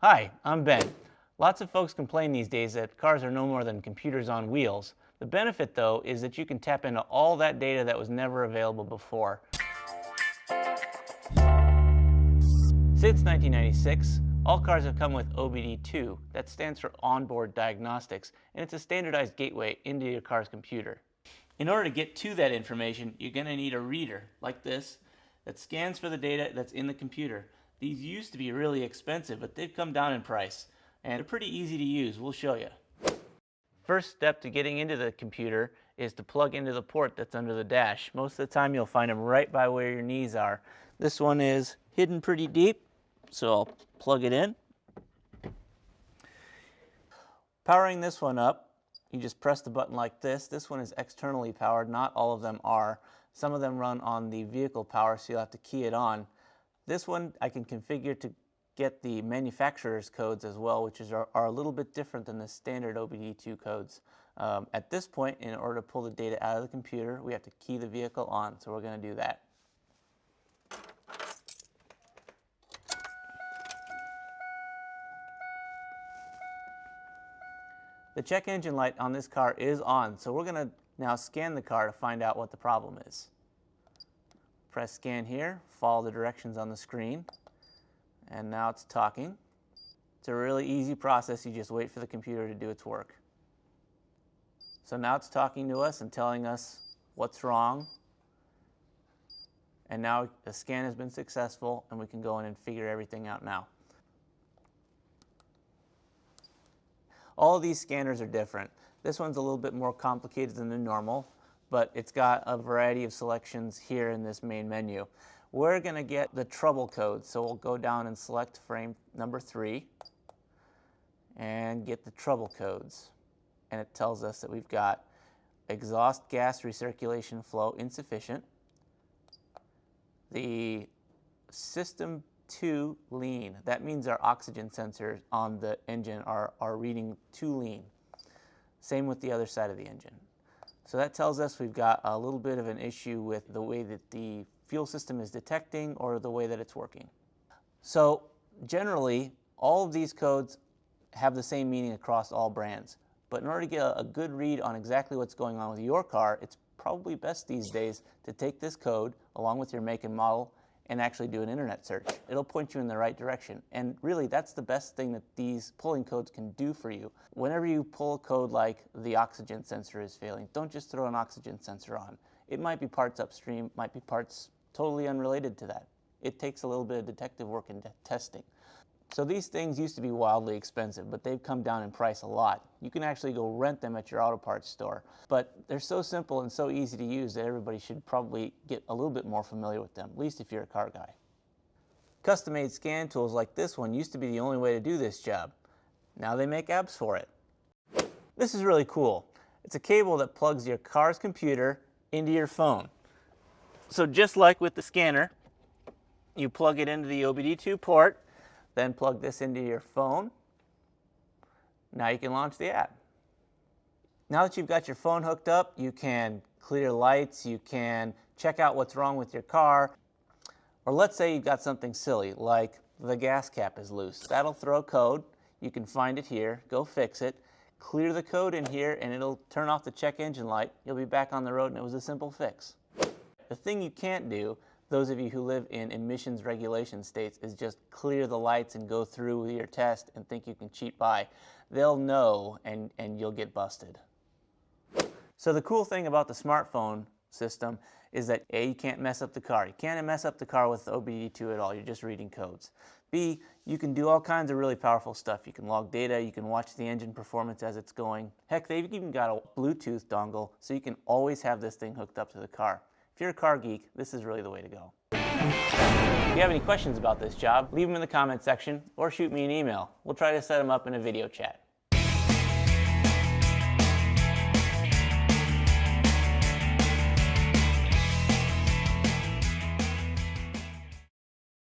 Hi, I'm Ben. Lots of folks complain these days that cars are no more than computers on wheels. The benefit, though, is that you can tap into all that data that was never available before. Since 1996, all cars have come with OBD2, that stands for Onboard Diagnostics, and it's a standardized gateway into your car's computer. In order to get to that information, you're going to need a reader, like this, that scans for the data that's in the computer. These used to be really expensive, but they've come down in price, and they're pretty easy to use. We'll show you. First step to getting into the computer is to plug into the port that's under the dash. Most of the time you'll find them right by where your knees are. This one is hidden pretty deep, so I'll plug it in. Powering this one up, you just press the button like this. This one is externally powered. Not all of them are. Some of them run on the vehicle power, so you'll have to key it on. This one I can configure to get the manufacturer's codes as well, which are a little bit different than the standard OBD2 codes. At this point, in order to pull the data out of the computer, we have to key the vehicle on, so we're going to do that. The check engine light on this car is on, so we're going to now scan the car to find out what the problem is. Press scan here, follow the directions on the screen, and now it's talking. It's a really easy process. You just wait for the computer to do its work. So now it's talking to us and telling us what's wrong, and now the scan has been successful and we can go in and figure everything out now. All of these scanners are different. This one's a little bit more complicated than the normal, but it's got a variety of selections here in this main menu. We're going to get the trouble code, so we'll go down and select frame number 3 and get the trouble codes. And it tells us that we've got exhaust gas recirculation flow insufficient, the system 2 lean. That means our oxygen sensors on the engine are reading too lean. Same with the other side of the engine. So that tells us we've got a little bit of an issue with the way that the fuel system is detecting or the way that it's working. So generally, all of these codes have the same meaning across all brands. But in order to get a good read on exactly what's going on with your car, it's probably best these days to take this code along with your make and model and actually do an internet search. It'll point you in the right direction. And really, that's the best thing that these pulling codes can do for you. Whenever you pull a code like the oxygen sensor is failing, don't just throw an oxygen sensor on. It might be parts upstream, might be parts totally unrelated to that. It takes a little bit of detective work and testing. So these things used to be wildly expensive, but they've come down in price a lot. You can actually go rent them at your auto parts store. But they're so simple and so easy to use that everybody should probably get a little bit more familiar with them, at least if you're a car guy. Custom-made scan tools like this one used to be the only way to do this job. Now they make apps for it. This is really cool. It's a cable that plugs your car's computer into your phone. So just like with the scanner, you plug it into the OBD2 port, then plug this into your phone. Now you can launch the app. Now that you've got your phone hooked up, you can clear lights, you can check out what's wrong with your car. Or let's say you've got something silly, like the gas cap is loose. That'll throw a code. You can find it here, go fix it, clear the code in here, and it'll turn off the check engine light. You'll be back on the road, and it was a simple fix. The thing you can't do, those of you who live in emissions regulation states, is just clear the lights and go through with your test and think you can cheat by. They'll know, and you'll get busted. So the cool thing about the smartphone system is that A, you can't mess up the car. You can't mess up the car with OBD2 at all. You're just reading codes. B, you can do all kinds of really powerful stuff. You can log data, you can watch the engine performance as it's going. Heck, they've even got a Bluetooth dongle, so you can always have this thing hooked up to the car. If you're a car geek, this is really the way to go. If you have any questions about this job, leave them in the comment section or shoot me an email. We'll try to set them up in a video chat.